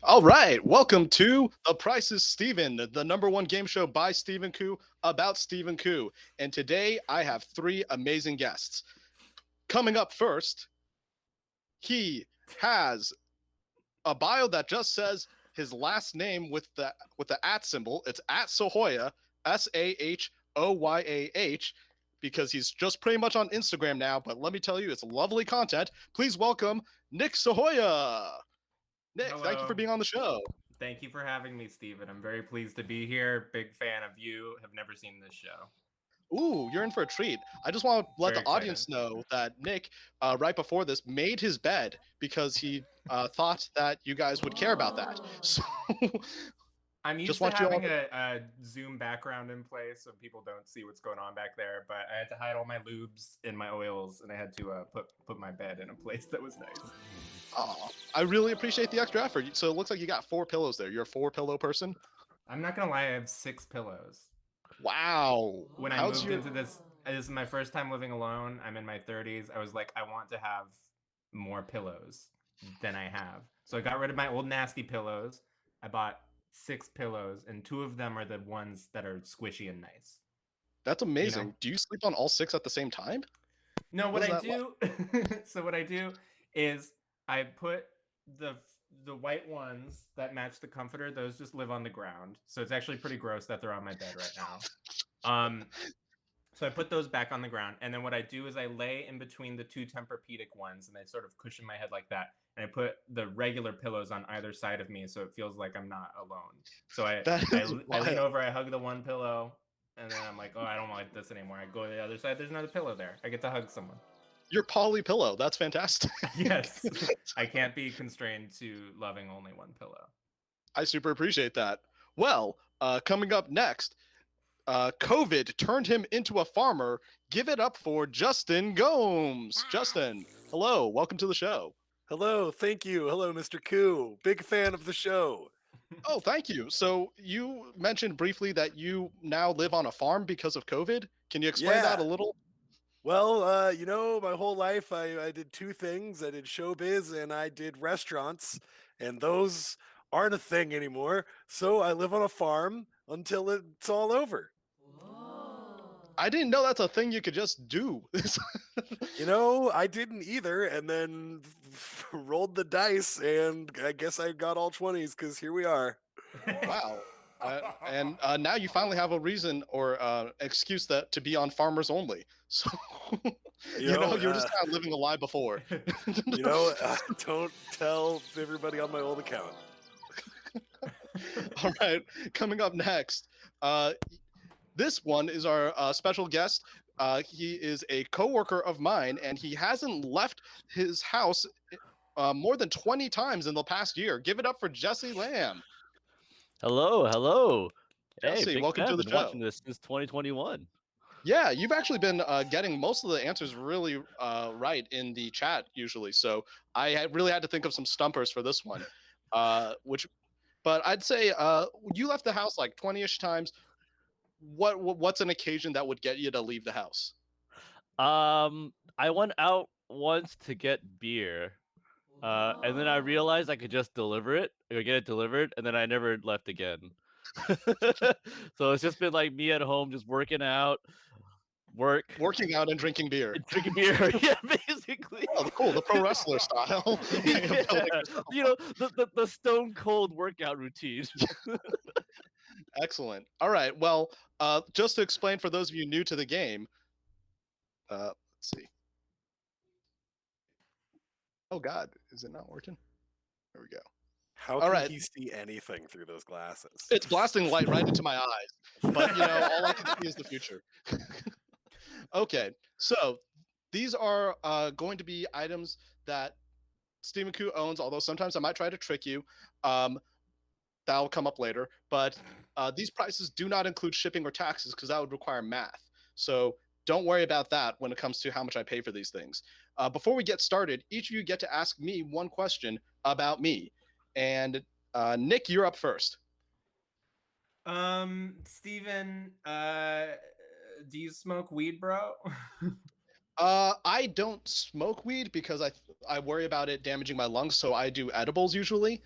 All right, welcome to The Price is Steven, the number one game show by Stephen Koo about Stephen Koo. And today I have three amazing guests. Coming up first, he has a bio that just says his last name with the at symbol. It's at Sahoya, Sahoyah, because he's just pretty much on Instagram now. But let me tell you, it's lovely content. Please welcome Nick Sahoya. Nick, thank you for Hello. being on the show. Thank you for having me, Steven. I'm very pleased to be here. Big fan of you. Have never seen this show. Ooh, you're in for a treat. I just want to let Very the excited. audience know that Nick, right before this, made his bed because he thought that you guys would care about that. So I'm just used to want you all having to. a Zoom background in place so people don't see what's going on back there, but I had to hide all my lubes and my oils, and I had to put my bed in a place that was nice. Aw, I really appreciate the extra effort. So it looks like you got four pillows there. You're a four pillow person? I'm not gonna lie, I have 6 pillows. Wow. When I How's moved your. into this is my first time living alone. I'm in my 30s. I was like, I want to have more pillows than I have. So I got rid of my old nasty pillows. I bought 6 pillows, and 2 of them are the ones that are squishy and nice. That's You know? amazing. Do you sleep on all six at the same time? No, What what is I that like? do so what I do is I put the the white ones that match the comforter, those just live on the ground. So it's actually pretty gross that they're on my bed right now. Um So I put those back on the ground, and then what I do is I lay in between the two Tempur-Pedic ones, and I sort of cushion my head like that, and I put the regular pillows on either side of me, so it feels like I'm not alone. So That is I lean wild. over, I hug the one pillow, and then I'm like, oh, I don't like this anymore. I go to the other side. There's another pillow there. I get to hug someone. Your poly pillow. That's fantastic. Yes, I can't be constrained to loving only one pillow. I super appreciate that. Well, coming up next, COVID turned him into a farmer. Give it up for Justin Gomes. Justin, hello. Welcome to the show. Hello, thank you. Hello, Mr. Koo. Big fan of the show. Oh, thank you. So you mentioned briefly that you now live on a farm because of COVID. Can you explain that Yeah. a little? Well, my whole life I did two things. I did showbiz and I did restaurants, and those aren't a thing anymore. So I live on a farm until it's all over. I didn't know that's a thing you could just do. I didn't either, and then rolled the dice, and I guess I got all 20s because here we are. Wow. And now you finally have a reason or excuse that to be on farmers only. So You know, you were just uh, kind of living a lie before. don't tell everybody on my old account. All right, coming up next, this one is our special guest. He is a coworker of mine, and he hasn't left his house more than 20 times in the past year. Give it up for Jesse Lamb. Hello, hello. Hey, Jesse, big welcome fan. to I've the been show. watching this since 2021. Yeah, you've actually been getting most of the answers really right in the chat usually. So really had to think of some stumpers for this one. Which, but I'd say you left the house like 20ish times. What's an occasion that would get you to leave the house? I went out once to get beer, and then I realized I could just deliver it or get it delivered, and then I never left again. So it's just been like me at home, just working out, work, Working out and drinking beer. and drinking beer. Yeah, basically. Oh, cool, the pro wrestler style way of building Yeah, yourself you up. know the stone cold workout routine. Excellent. All right. Well, just to explain for those of you new to the game, let's see. Oh God, is it not working? There we go. How All can right, he see anything through those glasses? it's blasting light right into my eyes, but all I can see is the future. Okay, so these are going to be items that Stephen Koo owns. Although sometimes I might try to trick you. Um, that'll come up later. But these prices do not include shipping or taxes because that would require math. So don't worry about that when it comes to how much I pay for these things. Before we get started, each of you get to ask me one question about me. And Nick, you're up first. Steven, do you smoke weed, bro? I don't smoke weed because I worry about it damaging my lungs, so I do edibles usually.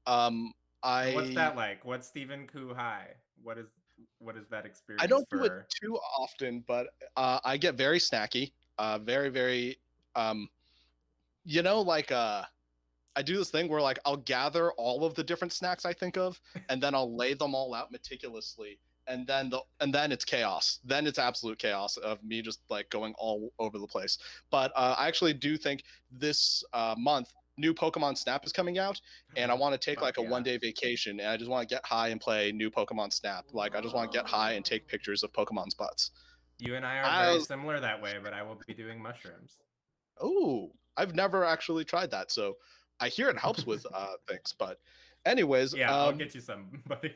And what's I that like? What's Stephen Koo high? What is that I experience don't do it for? too often, but I get very snacky. Very very like I do this thing where like I'll gather all of the different snacks I think of, and then I'll lay them all out meticulously, and then it's chaos. Then it's absolute chaos of me just like going all over the place. But I actually do think this month new Pokemon Snap is coming out, and I want to take Fuck like a yeah. 1-day vacation, and I just want to get high and play new Pokemon Snap. Like I just want to get high and take pictures of Pokemon's butts. You and I are I very was, similar that way, but I will be doing mushrooms. oh, I've never actually tried that, so I hear it helps with things. But anyways, Yeah, I'll get you some, buddy.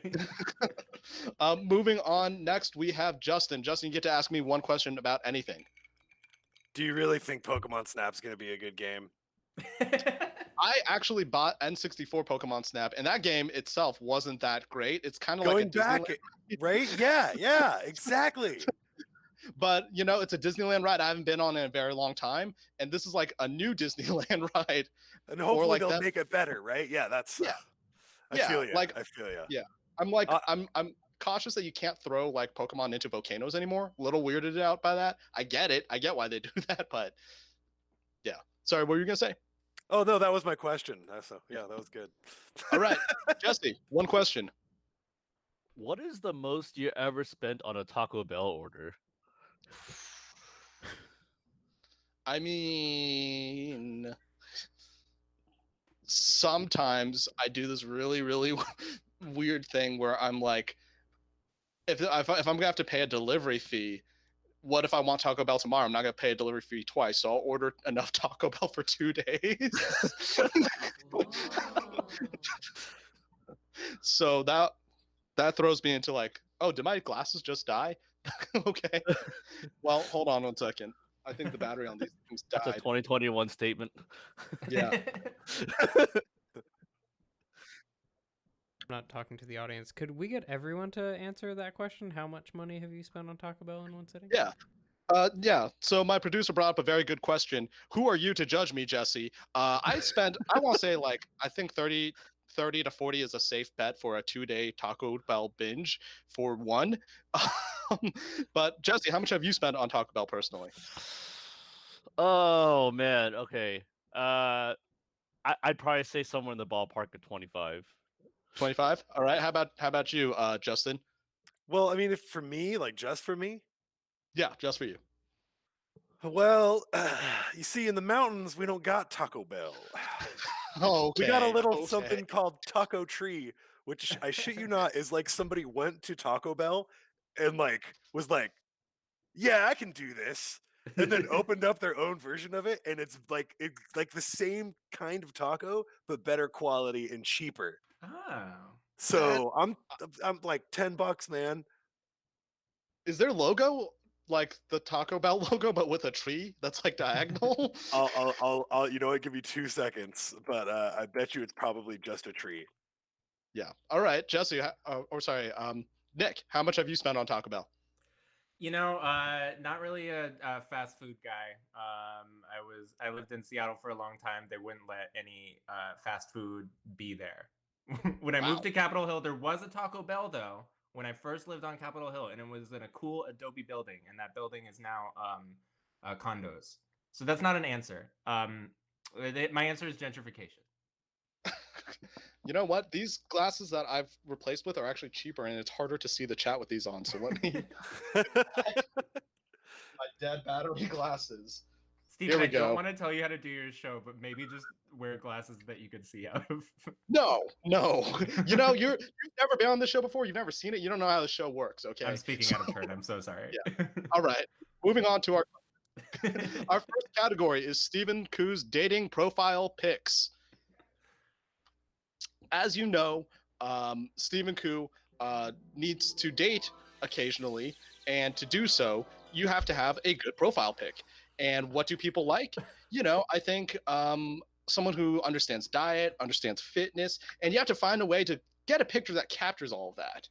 moving on. Next, we have Justin. Justin, you get to ask me one question about anything. Do you really think Pokemon Snap's gonna be a good game? I actually bought N64 Pokemon Snap, and that game itself wasn't that great. It's kind of like Going a back, Disneyland, right? Yeah, exactly. but it's a Disneyland ride I haven't been on in a very long time, and this is like a new Disneyland ride. And hopefully like they'll that. make it better, right? Yeah, that's. Yeah, I yeah, feel you. like I feel you. yeah. I'm like Uh, I'm cautious that you can't throw like Pokemon into volcanoes anymore. A little weirded out by that. I get it. I get why they do that, but yeah. Sorry, what were you gonna say? Oh no, that was my question. So yeah, that was good. All right, Jesse, one question. What is the most you ever spent on a Taco Bell order? I mean, sometimes I do this really, really weird thing where I'm like, if I'm gonna have to pay a delivery fee, what if I want Taco Bell tomorrow? I'm not gonna pay a delivery fee twice, so I'll order enough Taco Bell for 2 days. So that throws me into like, oh, did my glasses just die? Okay. Well, hold on 1 second. I think the battery on these things That's a died. 2021 statement. Yeah. I'm not talking to the audience. Could we get everyone to answer that question? How much money have you spent on Taco Bell in one sitting? Yeah. Yeah. So my producer brought up a very good question. Who are you to judge me, Jesse? I want to say like, I think 30 to 40 is a safe bet for a 2-day Taco Bell binge for one. But Jesse, how much have you spent on Taco Bell personally? Oh man. Okay. I'd probably say somewhere in the ballpark of 25. 25. All right. How about you, Justin? Well, I mean, if for me, like just for me, Yeah, just for you. well, you see, in the mountains we don't got Taco Bell. Okay. We got a little okay. something called Taco Tree, which I shit you not is like somebody went to Taco Bell and like was like, yeah, I can do this. And then opened up their own version of it, and it's like the same kind of taco, but better quality and cheaper. Oh. So I'm like $10, man. Is their logo like the Taco Bell logo, but with a tree that's like diagonal? I'll you know what? Give you 2 seconds, but I bet you it's probably just a tree. Yeah. All right, Jesse. Or sorry, Nick. How much have you spent on Taco Bell? Not really a fast food guy. I lived in Seattle for a long time. They wouldn't let any fast food be there. When I Wow. moved to Capitol Hill, there was a Taco Bell though. When I first lived on Capitol Hill, and it was in a cool adobe building, and that building is now condos. So that's not an answer. My answer is gentrification. You know what? These glasses that I've replaced with are actually cheaper, and it's harder to see the chat with these on. So let me my dead battery glasses. Steven, we I don't go. want to tell you how to do your show, but maybe just wear glasses that you can see out of. No. You've never been on this show before. You've never seen it. You don't know how the show works. Okay. I'm speaking out of turn. I'm so sorry. Yeah. All right. Moving on to our first category is Stephen Koo's dating profile pics. As you know, Stephen Koo needs to date occasionally, and to do so, you have to have a good profile pic. And what do people like? I think someone who understands diet, understands fitness, and you have to find a way to get a picture that captures all of that.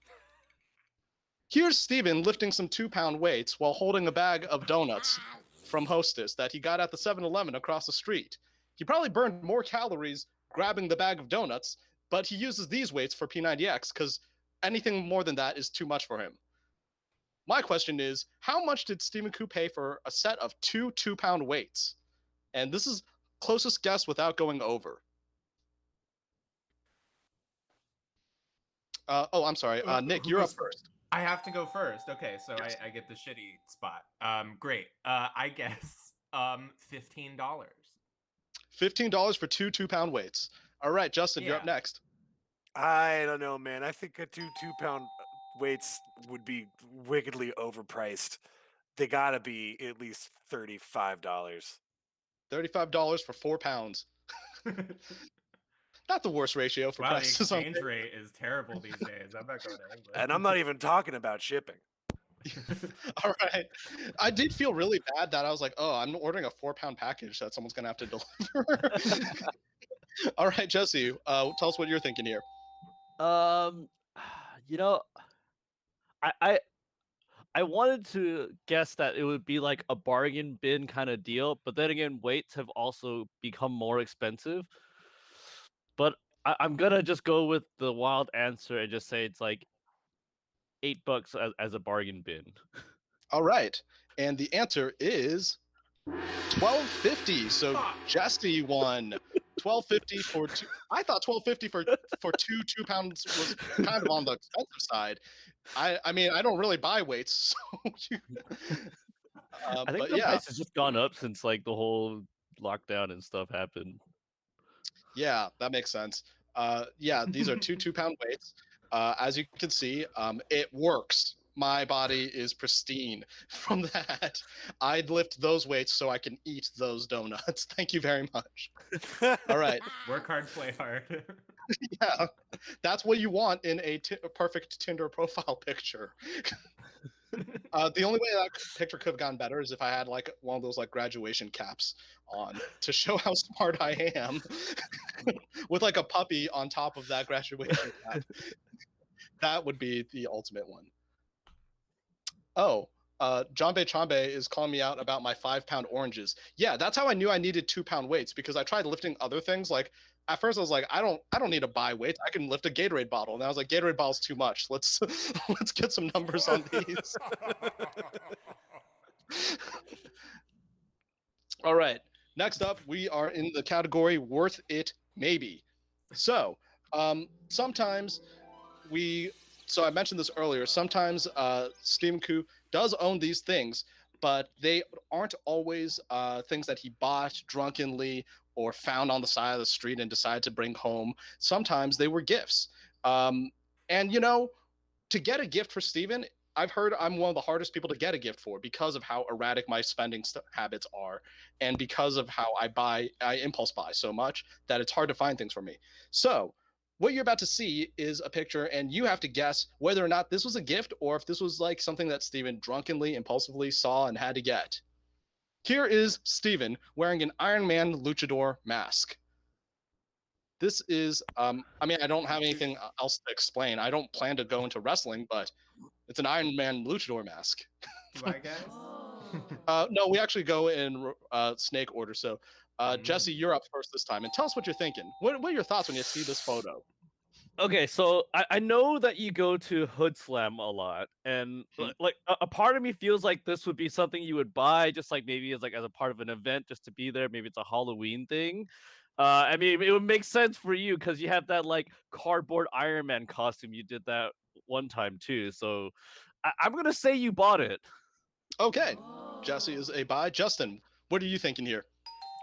Here's Steven lifting some 2-pound weights while holding a bag of donuts from Hostess that he got at the 7-Eleven across the street. He probably burned more calories grabbing the bag of donuts but he uses these weights for P90X because anything more than that is too much for him. My question is, how much did Stephen Koo pay for a set of 2 2-pound weights? And this is closest guess without going over. I'm sorry. Nick, Who you're up goes first. I have to go first. Okay, so Yes. I get the shitty spot. Great. I guess $15. $15 for 2 2-pound weights. All right, Justin, you're up Yeah. next. I don't know, man. I think a 2 2-pound weights would be wickedly overpriced. They gotta be at least $35. $35 for 4 pounds. Not the worst ratio for Wow, the prices on exchange rate is terrible these days. I'm not going to England. And I'm not even talking about shipping. All right. I did feel really bad that I was like, oh, I'm ordering a 4-pound package that someone's going to have to deliver. All right, Jesse, tell us what you're thinking here. You know, I I wanted to guess that it would be like a bargain bin kind of deal, but then again, weights have also become more expensive. But I'm gonna just go with the wild answer and just say it's like $8 as a bargain bin. All right. And the answer is $12.50. So Fuck. Jesse won $12.50 for two. I thought $12.50 for 2 2 pounds was kind of on the expensive side. I mean, I don't really buy weights, so I think but the yeah, price has just gone up since like the whole lockdown and stuff happened. yeah, that makes sense. Yeah, these are 2 2-pound weights. As you can see, it works. My body is pristine from that. I'd lift those weights so I can eat those donuts. Thank you very much. All right. Work hard, play hard. Yeah, that's what you want in a perfect Tinder profile picture. The only way that picture could have gotten better is if I had like one of those like graduation caps on to show how smart I am, with like a puppy on top of that graduation cap. That would be the ultimate one. Oh, Jambe Chambe is calling me out about my 5-pound oranges. Yeah, that's how I knew I needed 2-pound weights because I tried lifting other things. Like at first I was like, I don't need to buy weights. I can lift a Gatorade bottle. And I was like, Gatorade bottle's too much. Let's let's get some numbers on these. All right. Next up, we are in the category worth it maybe. So, sometimes so I mentioned this earlier. Sometimes Steam Coup does own these things, but they aren't always things that he bought drunkenly or found on the side of the street and decided to bring home. Sometimes they were gifts. And to get a gift for Steven, I've heard I'm one of the hardest people to get a gift for because of how erratic my spending habits are, and because of how I impulse buy so much that it's hard to find things for me. So what you're about to see is a picture, and you have to guess whether or not this was a gift or if this was like something that Steven drunkenly, impulsively saw and had to get. Here is Steven wearing an Iron Man Luchador mask. This is, I mean, I don't have anything else to explain. I don't plan to go into wrestling, but it's an Iron Man Luchador mask. Do I guess? No, we actually go in snake order. So, Jesse, you're up first this time, and tell us what you're thinking. What are your thoughts when you see this photo? Okay, so I know that you go to Hood Slam a lot, and like a part of me feels like this would be something you would buy, just like maybe as a part of an event, just to be there. Maybe it's a Halloween thing. I mean, it would make sense for you because you have that like cardboard Iron Man costume. You did that one time too, so I'm gonna say you bought it. Okay, Jesse is a buy. Justin, what are you thinking here?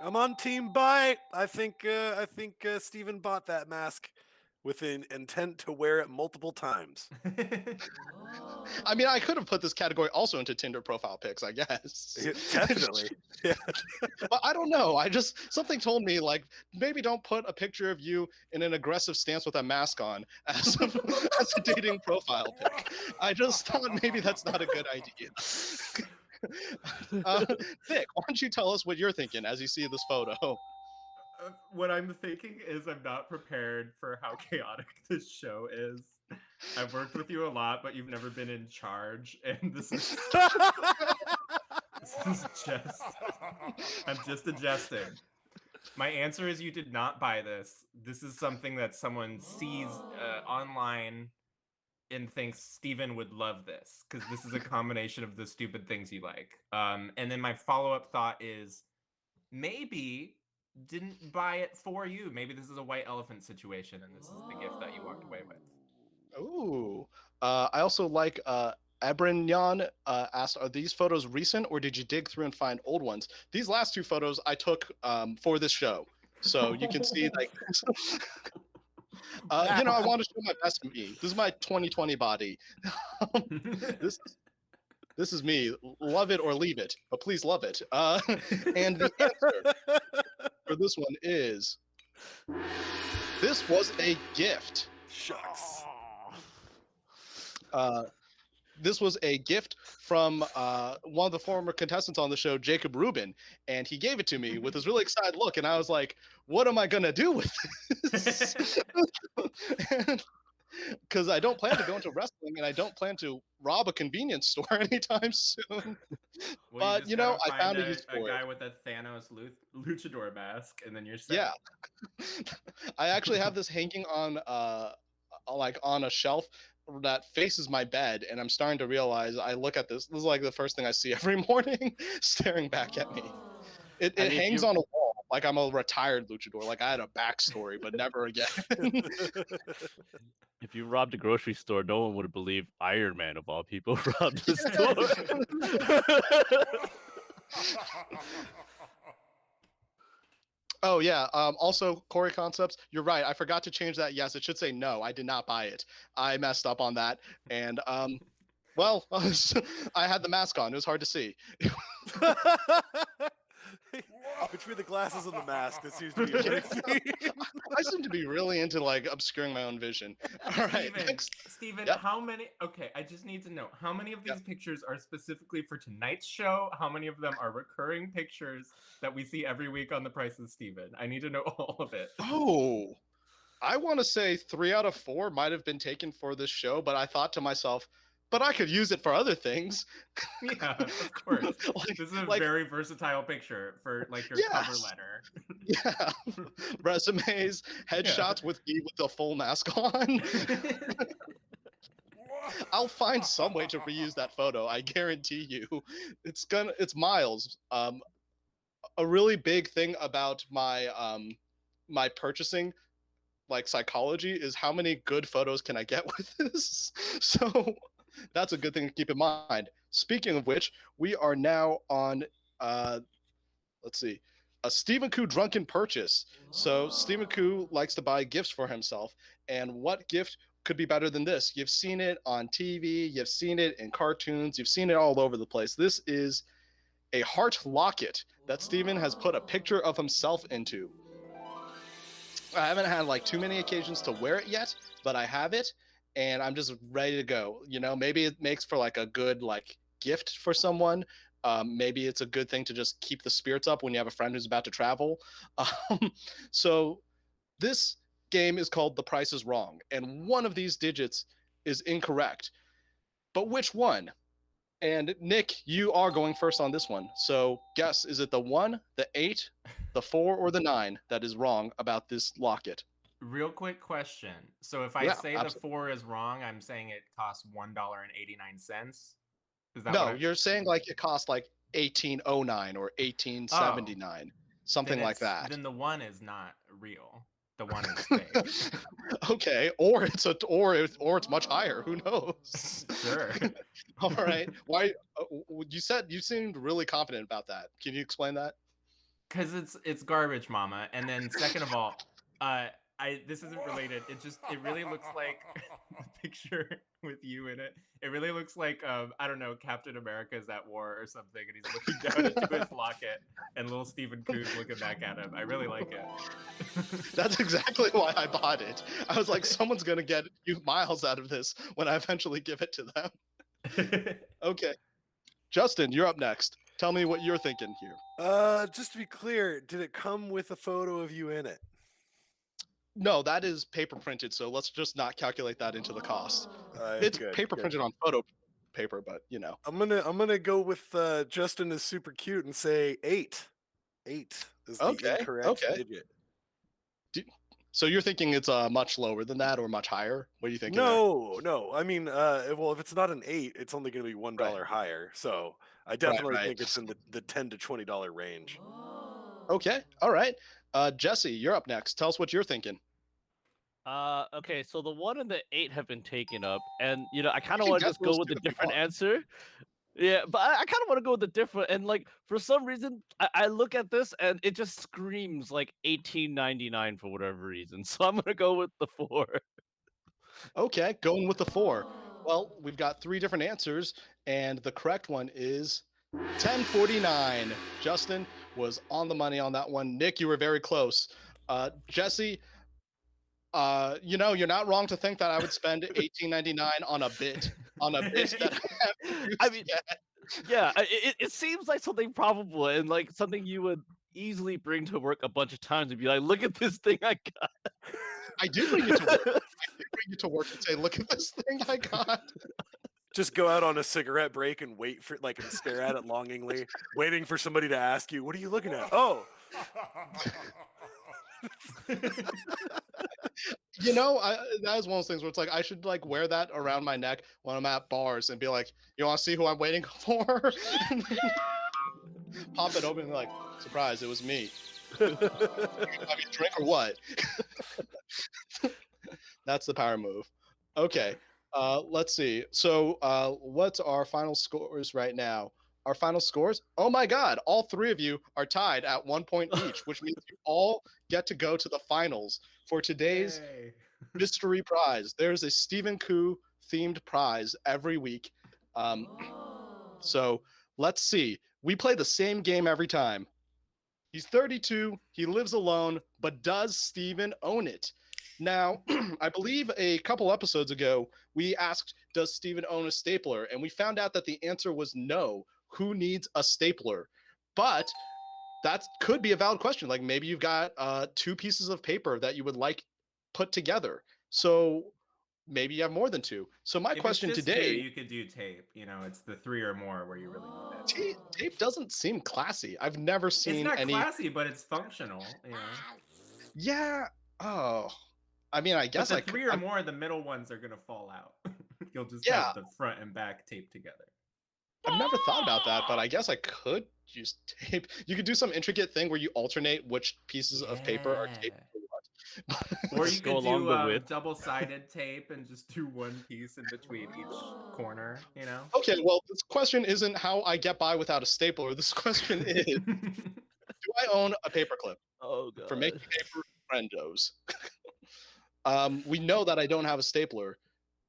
I'm on team buy. I think Steven bought that mask with an intent to wear it multiple times. I mean, I could have put this category also into Tinder profile pics, I guess. Definitely. Yeah. But I don't know. Something told me like maybe don't put a picture of you in an aggressive stance with a mask on as a dating profile pic. I just thought maybe that's not a good idea. Nick, why don't you tell us what you're thinking as you see this photo? What I'm thinking is I'm not prepared for how chaotic this show is. I've worked with you a lot, but you've never been in charge, and this is just I'm just adjusting. My answer is you did not buy this. This is something that someone sees online and thinks Steven would love this because this is a combination of the stupid things you like. And then my follow-up thought is maybe didn't buy it for you. Maybe this is a white elephant situation and this is the gift that you walked away with. Ooh. I also like Abrinyan asked, are these photos recent or did you dig through and find old ones? These last two photos I took for this show. So you can see like I want to show my best me. This is my 2020 body. this this is me. Love it or leave it, but please love it. And the answer for this one is this was a gift. Shucks. This was a gift from one of the former contestants on the show, Jacob Rubin, and he gave it to me with this really excited look, and I was like, what am I gonna do with this? Because I don't plan to go into wrestling, and I don't plan to rob a convenience store anytime soon. Well, But, you just I gotta found find a use a for guy it. with a Thanos luchador mask, and then you're set. Yeah. I actually have this hanging on on a shelf that faces my bed, and I'm starting to realize I look at this is like the first thing I see every morning staring back at me. It I mean, if hangs you on a wall like I'm a retired luchador, like I had a backstory, but never again. if you robbed a grocery store, no one would believe Iron Man of all people robbed the store. Oh yeah. Also, Corey Concepts, you're right. I forgot to change that. Yes, it should say no. I did not buy it. I messed up on that, and well, I had the mask on. It was hard to see. Between the glasses and the mask, that seems to be everything. I seem to be really into like obscuring my own vision. All right, next. Steven, Yep. how many? Okay, I just need to know how many of these pictures are specifically for tonight's show. How many of them are recurring pictures that we see every week on The Price of Steven? I need to know all of it. Oh, I want to say 3 out of 4 might have been taken for this show, but I thought to myself, but I could use it for other things. Yeah, of course. This is a very versatile picture for like your cover Yes. letter. Yeah, resumes, headshots with me with the full mask on. I'll find some way to reuse that photo. I guarantee you. It's Miles. A really big thing about my purchasing like psychology is how many good photos can I get with this. So that's a good thing to keep in mind. Speaking of which, we are now on let's see, a Stephen Koo drunken purchase. So Stephen Koo likes to buy gifts for himself, and what gift could be better than this? You've seen it on TV, you've seen it in cartoons, you've seen it all over the place. This is a heart locket that Steven has put a picture of himself into. I haven't had like too many occasions to wear it yet, but I have it, and I'm just ready to go. Maybe it makes for like a good like gift for someone. Maybe it's a good thing to just keep the spirits up when you have a friend who's about to travel. So this game is called The Price is Wrong, and one of these digits is incorrect. But which one? And Nick, you are going first on this one. So guess, is it the 1, the 8, the 4, or the 9 that is wrong about this locket? Real quick question. So if I Yeah, say absolutely. the 4 is wrong, I'm saying it costs $1.89. Is that No, what you're saying like it cost like 1809 or 1879, something like that. Then the 1 is not real. The 1 is fake. Okay, or it's much higher. Who knows? Sure. All right. Why? You seemed really confident about that. Can you explain that? Because it's garbage, mama. And then second of all, this isn't related. It really looks like the picture with you in it. It really looks like I don't know, Captain America's at war or something, and he's looking down into his locket, and little Stephen Koo's looking back at him. I really like it. That's exactly why I bought it. I was like, someone's gonna get you miles out of this when I eventually give it to them. Okay, Justin, you're up next. Tell me what you're thinking here. Just to be clear, did it come with a photo of you in it? No, that is paper printed, so let's just not calculate that into the cost. It's Good, paper good. printed on photo paper, but I'm gonna go with Justin is super cute and say 8. 8 is the Okay, incorrect okay. digit. So you're thinking it's much lower than that or much higher? What are you thinking there? No. I mean, well, if it's not an 8, it's only going to be $1 higher. So I definitely right. think it's in the $10 to $20 range. Okay, all right. Jesse, you're up next. Tell us what you're thinking. Okay, so the 1 and the 8 have been taken up, and I kind You of can want to guess just go those with two a if you different want. answer. Yeah, but I kind of want to go with the different, and like for some reason, I look at this and it just screams like 1899 for whatever reason. So I'm gonna go with the 4. Okay, going with the 4. Well, we've got 3 different answers, and the correct one is 1049. Justin was on the money on that one. Nick, you were very close. Jesse, you're not wrong to think that I would spend 1899 on a bit that I haven't used I mean, yet. yeah, it seems like something probable and like something you would easily bring to work a bunch of times and be like, look at this thing I got. I did bring it to work. I did bring it to work and say, look at this thing I got. Just go out on a cigarette break and wait for and stare at it longingly, waiting for somebody to ask you, "What are you looking at?" Oh, That is one of those things where it's like I should like wear that around my neck when I'm at bars and be like, you want to see who I'm waiting for? And then pop it open and be like, surprise, it was me. Have you a drink or what? That's the power move. Okay. Let's see. So what's our final scores right now? Our final scores? Oh my god, all 3 of you are tied at 1 point each, which means you all get to go to the finals for today's Yay. mystery prize. There's a Stephen Koo themed prize every week. So let's see. We play the same game every time. He's 32. He lives alone, but does Stephen own it? Now, I believe a couple episodes ago, we asked, does Stephen own a stapler? And we found out that the answer was no. Who needs a stapler? But that could be a valid question. Like maybe you've got 2 pieces of paper that you would like put together. So maybe you have more than 2. So my If it's question just 2, today, you could do tape. It's the 3 or more where you really need that. tape doesn't seem classy. I've never It's seen not any. classy, but it's functional. Yeah. Oh, I mean, I But guess the I could. 3 or more, the middle ones are gonna fall out. You'll just Yeah, have the front and back taped together. I've never thought about that, but I guess I could use tape. You could do some intricate thing where you alternate which pieces of paper are taped to what. Or you Just go could along do the width. double-sided tape and just do 1 piece in between each corner. Okay, well, this question isn't how I get by without a stapler. This question is, do I own a paperclip Oh for god. making paper friendos? We know that I don't have a stapler.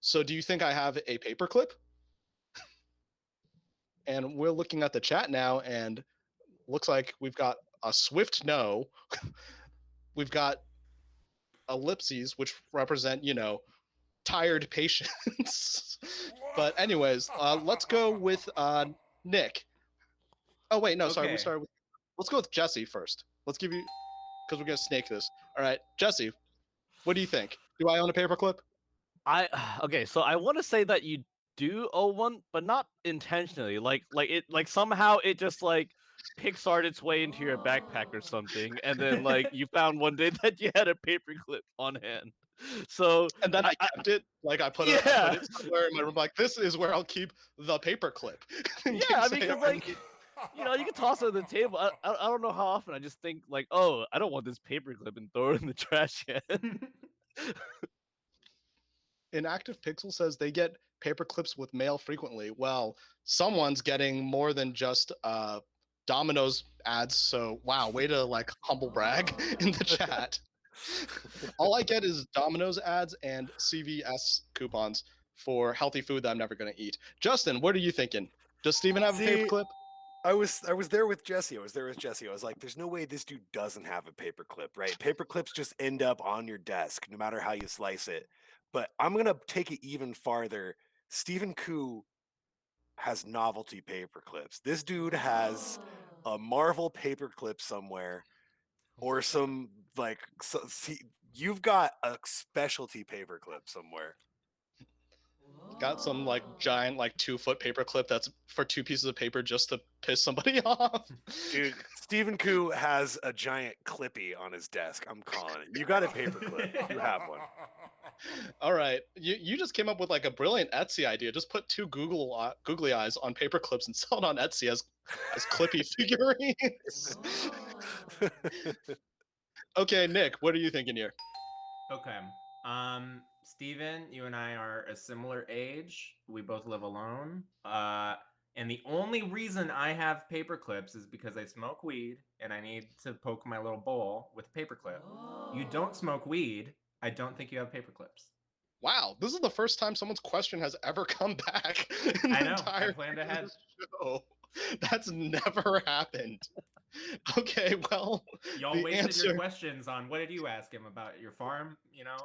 So do you think I have a paperclip? And we're looking at the chat now, and looks like we've got a swift no. We've got ellipses, which represent, tired patience. But anyways, let's go with Nick. Oh wait, no, sorry, we Okay. started with. Let's go with Jesse first. Let's give you, because we're gonna snake this. All right, Jesse, what do you think? Do I own a paperclip? Okay, so I want to say that you do own one, but not intentionally. Like somehow it just like Pixar'd its way into your backpack or something, and then like you found one day that you had a paperclip on hand. So And then I kept it, like I put yeah, it somewhere in my room. Like this is where I'll keep the paperclip. In yeah. I case mean, I because ever like need- you can toss it on the table. I don't know how often I just think like, oh, I don't want this paperclip and throw it in the trash can. Inactive Pixel says they get paper clips with mail frequently. Well, someone's getting more than just Domino's ads. So wow, way to like humble brag in the chat. All I get is Domino's ads and CVS coupons for healthy food that I'm never going to eat. Justin, what are you thinking? Does Steven have a See, paperclip? I was there with Jesse. I was like, there's no way this dude doesn't have a paperclip, right? Paperclips just end up on your desk, no matter how you slice it. But I'm gonna take it even farther. Stephen Koo has novelty paperclips. This dude has a Marvel paperclip somewhere, or some see, you've got a specialty paperclip somewhere. got some like giant like 2-foot paperclip that's for 2 pieces of paper just to piss somebody off. Dude, Stephen Koo has a giant clippy on his desk. I'm calling it. You got a paperclip. You have one. All right, you just came up with like a brilliant Etsy idea. Just put 2 googly eyes on paper clips and sell it on Etsy as clippy figurines. Okay, Nick, what are you thinking here? Okay. Steven, you and I are a similar age. We both live alone. And the only reason I have paper clips is because I smoke weed and I need to poke my little bowl with a paper clip. You don't smoke weed. I don't think you have paper clips. Wow, this is the first time someone's question has ever come back in I the know. I entire planned ahead. show. That's never happened. Okay, well, Y'all the wasted answer. your questions on what did you ask him about your farm? You know,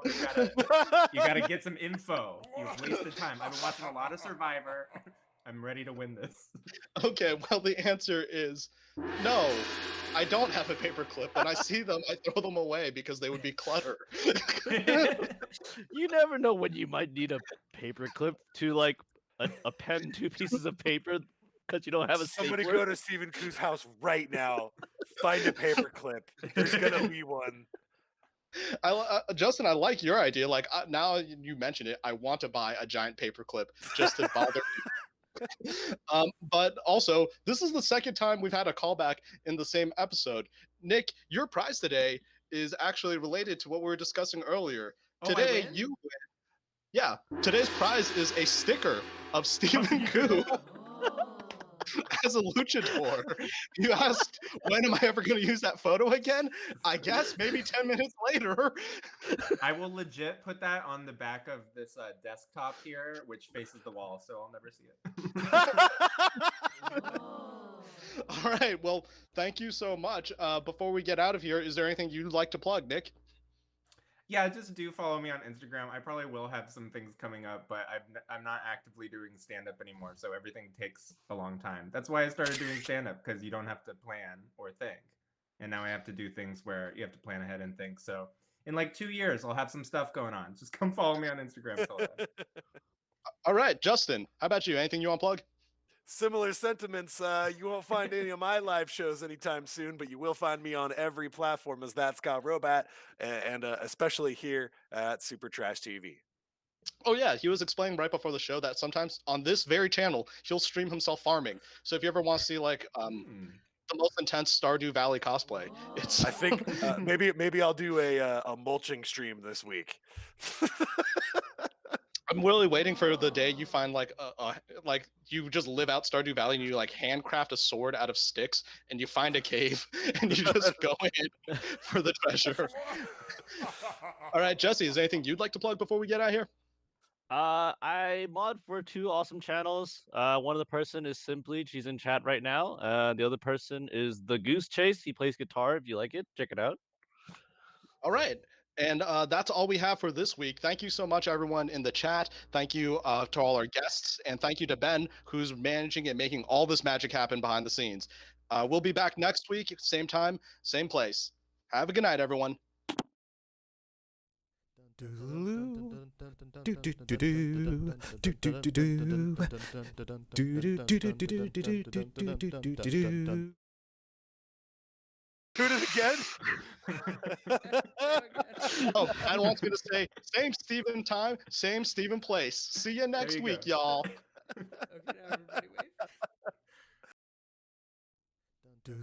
you gotta get some info. You've wasted time. I've been watching a lot of Survivor. I'm ready to win this. Okay, well, the answer is no. I don't have a paperclip. When I see them, I throw them away because they would be clutter. You never know when you might need a paperclip to like a pen, 2 pieces of paper, because you don't have a Somebody stapler. go to Stephen Koo's house right now. Find a paperclip. There's gonna be one. Justin, I like your idea. Like now you mention it, I want to buy a giant paperclip just to bother. But also, this is the second time we've had a callback in the same episode. Nick, your prize today is actually related to what we were discussing earlier. Oh, Today, I win? you win. Yeah, today's prize is a sticker of Stephen Koo as a luchador. You asked, when am I ever going to use that photo again? I guess maybe 10 minutes later. I will legit put that on the back of this desktop here, which faces the wall, so I'll never see it. All right. Well, thank you so much. Before we get out of here, is there anything you'd like to plug, Nick? Yeah, just do follow me on Instagram. I probably will have some things coming up, but I'm not actively doing stand-up anymore, so everything takes a long time. That's why I started doing stand-up, because you don't have to plan or think. And now I have to do things where you have to plan ahead and think. So in like 2 years, I'll have some stuff going on. Just come follow me on Instagram until then. All right, Justin, how about you? Anything you want to plug? Similar sentiments. You won't find any of my live shows anytime soon, but you will find me on every platform as That Scott Robot, and especially here at Super Trash TV. Oh yeah, he was explaining right before the show that sometimes on this very channel he'll stream himself farming. So if you ever want to see like the most intense Stardew Valley cosplay, it's I think maybe I'll do a mulching stream this week. I'm really waiting for the day you find like like you just live out Stardew Valley and you like handcraft a sword out of sticks and you find a cave and you just go in for the treasure. All right, Jesse, is there anything you'd like to plug before we get out of here? I mod for 2 awesome channels. One of the person is Simply, she's in chat right now. The other person is The Goose Chase. He plays guitar. If you like it, check it out. All right. And that's all we have for this week. Thank you so much, everyone in the chat. Thank you to all our guests. And thank you to Ben, who's managing and making all this magic happen behind the scenes. We'll be back next week, same time, same place. Have a good night, everyone. Shoot it again. Oh, I wants me to say same Steven time, same Steven place. See you next week, go. y'all. Okay, now everybody wave. Do